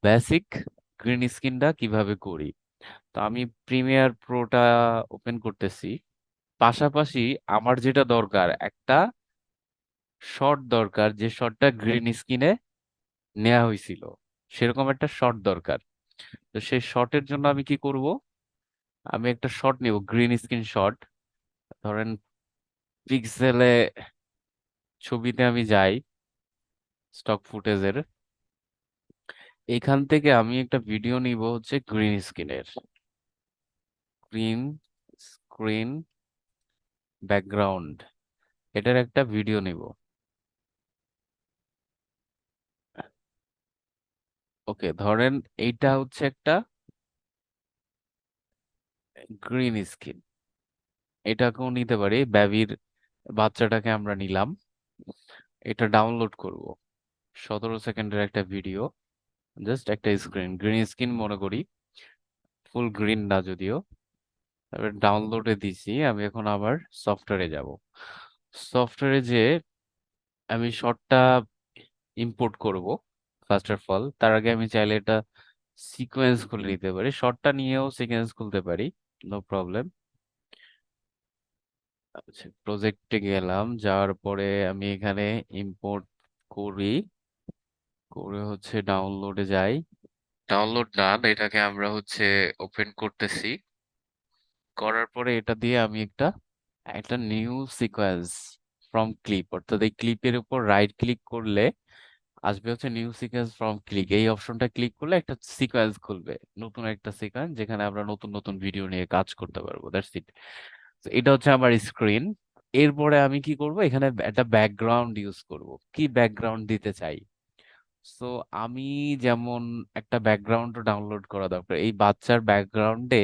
Basic green স্ক্রিনটা কিভাবে করি। তো আমি প্রিমিয়ার প্রোটা ওপেন করতেছি। পাশাপাশি আমার যেটা দরকার, একটা শট দরকার, যে শটটা গ্রিন স্ক্রিনে নেওয়া হয়েছিল, সেরকম একটা শট দরকার। তো সেই শটের জন্য আমি কি করব, আমি একটা শট নিব, গ্রিন স্ক্রিন শট। ধরেন পিক্সেলে ছবিতে আমি যাই, স্টক ফুটেজের এখান থেকে আমি একটা ভিডিও নিব হচ্ছে গ্রিন স্ক্রিনের, গ্রিন স্ক্রিন ব্যাকগ্রাউন্ড, এটার একটা ভিডিও নিব। ওকে, ধরেন এইটা হচ্ছে একটা গ্রিন স্ক্রিন, এটাকেও নিতে পারি, বেবির বাচ্চাটাকে আমরা নিলাম, এটা ডাউনলোড করব। 17 সেকেন্ডের একটা ভিডিও, জাস্ট একটা স্ক্রিন, গ্রিন স্ক্রিন মনে করি, ফুল গ্রিন না যদিও। তারপরে ডাউনলোডে দিছি, আমি এখন আবার সফটওয়্যারে যাব। সফটওয়্যারে যে আমি শর্টটা ইম্পোর্ট করব ফার্স্ট অফ অল, তার আগে আমি চাইলে এটা সিকোয়েন্স খুলে নিতে পারি, শর্টটা নিয়েও সিকোয়েন্স খুলতে পারি, নো প্রবলেম। আচ্ছা, প্রজেক্টে গেলাম, যাওয়ার পরে আমি এখানে ইম্পোর্ট করি, করে হচ্ছে ডাউনলোডে যাই। ডাউনলোড ডান, এটাকে আমরা হচ্ছে ওপেন করতেছি। করার পরে এটা দিয়ে আমি একটা একটা নিউ সিকোয়েন্স ফ্রম ক্লিপ, অর্থাৎ এই ক্লিপের উপর রাইট ক্লিক করলে আসবে হচ্ছে নিউ সিকোয়েন্স ফ্রম ক্লিক, এই অপশনটা ক্লিক করলে একটা সিকোয়েন্স খুলবে, নতুন একটা সিকোয়েন্স, যেখানে আমরা নতুন নতুন ভিডিও নিয়ে কাজ করতে পারবো, দ্যাটস ইট। এটা হচ্ছে আমার স্ক্রিন। এরপরে আমি কি করব, এখানে একটা ব্যাকগ্রাউন্ড ইউজ করব, কি ব্যাকগ্রাউন্ড দিতে চাই। সো আমি যেমন একটা ব্যাকগ্রাউন্ড ডাউনলোড করা দরকার, এই বাচ্চার ব্যাকগ্রাউন্ডে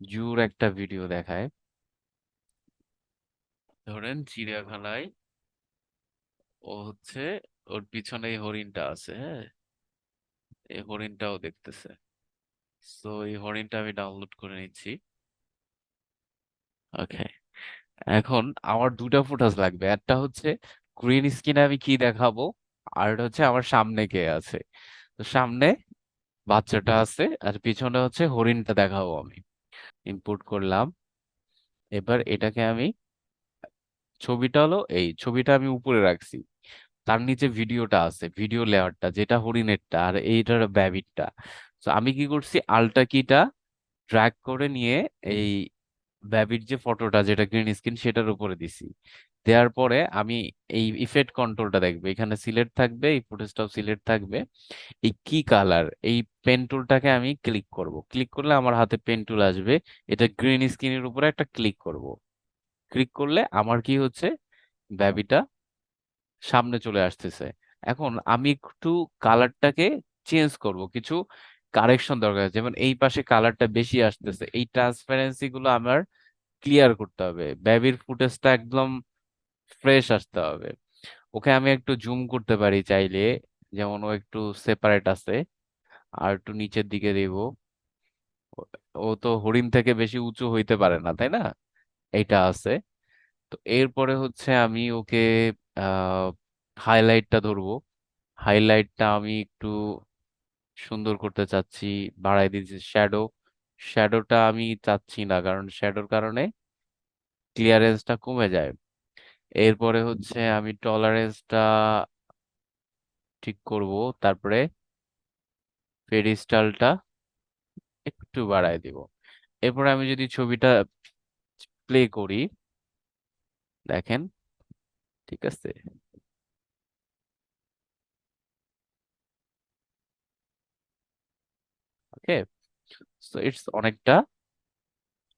জুর একটা ভিডিও দেখায়, ধরেন চিড়িয়াখানায় ও হচ্ছে, ওর পিছনে এই হরিণটা আছে, হ্যাঁ, এই হরিণটাও দেখতেছে। সো এই হরিণটা আমি ডাউনলোড করে নিচ্ছি। ওকে, এখন আমার দুটা ফুটেজ লাগবে, একটা হচ্ছে গ্রিন স্ক্রিনে আমি কি দেখাবো, আর এটা হচ্ছে আমার সামনে কে আছে। তো সামনে বাচ্চাটা আছে, আর পিছনে হচ্ছে হরিণটা দেখাবো আমি। ইনপুট করলাম, এবার এটাকে আমি, ছবিটা হলো এই ছবিটা আমি উপরে রাখছি, তার নিচে ভিডিওটা আছে, ভিডিও লেয়ারটা যেটা হরিণেরটা আর এইটার ব্যাবিটটা। তো আমি কি করছি, আলটা কিটা ড্র্যাগ করে নিয়ে এই ব্যাবির যে ফটোটা যেটা গ্রিন স্ক্রিন সেটার উপরে দিছি। দেওয়ার পরে আমি এই ইফেক্ট কন্ট্রোলটা দেখবে, এখানে সিলেক্ট থাকবে, এই ফুটেজটাও সিলেক্ট থাকবে। এই কি কালার, এই পেন টুলটাকে আমি ক্লিক করব, ক্লিক করলে আমার হাতে পেন টুল আসবে, এটা গ্রিন স্ক্রিনের উপরে একটা ক্লিক করব। ক্লিক করলে আমার কি হচ্ছে, বেবিটা সামনে চলে আসতেছে। এখন আমি একটু কালারটাকে চেঞ্জ করব, কিছু কারেকশন দরকার আছে। যেমন এই পাশে কালারটা বেশি আসতেছে, এই ট্রান্সপারেন্সি গুলো আমার ক্লিয়ার করতে হবে, বেবির ফুটেজটা একদম ফ্রেশ আসতে হবে। ওকে আমি একটু জুম করতে পারি চাইলে, যেমন ও একটু সেপারেট আছে, আর একটু নিচের দিকে দিব। ও ও তো হরিণ থেকে বেশি উঁচু হইতে পারে না, তাই না, এইটা আছে। তো এরপরে হচ্ছে আমি ওকে আহ হাইলাইটটা ধরবো, হাইলাইটটা আমি একটু সুন্দর করতে চাচ্ছি, বাড়াই দিচ্ছি। শ্যাডোটা আমি চাচ্ছি না, কারণ শ্যাডোর কারণে ক্লিয়ারেন্সটা কমে যায়। এরপরে হচ্ছে আমি টলারেন্সটা ঠিক করব, তারপরে পেরিস্টালটা একটু বাড়ায় দিব। এরপরে আমি যদি ছবিটা প্লে করি, দেখেন, ঠিক আছে। ওকে, সো ইটস অনেকটা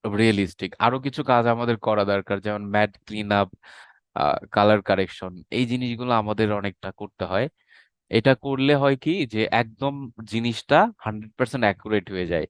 রিয়েলিস্টিক। আরো কিছু কাজ আমাদের করা দরকার, যেমন matte clean up, colour correction, এই জিনিসগুলো আমাদের অনেকটা করতে হয়। এটা করলে হয় কি, যে একদম জিনিসটা 100% অ্যাকুরেট হয়ে যায়।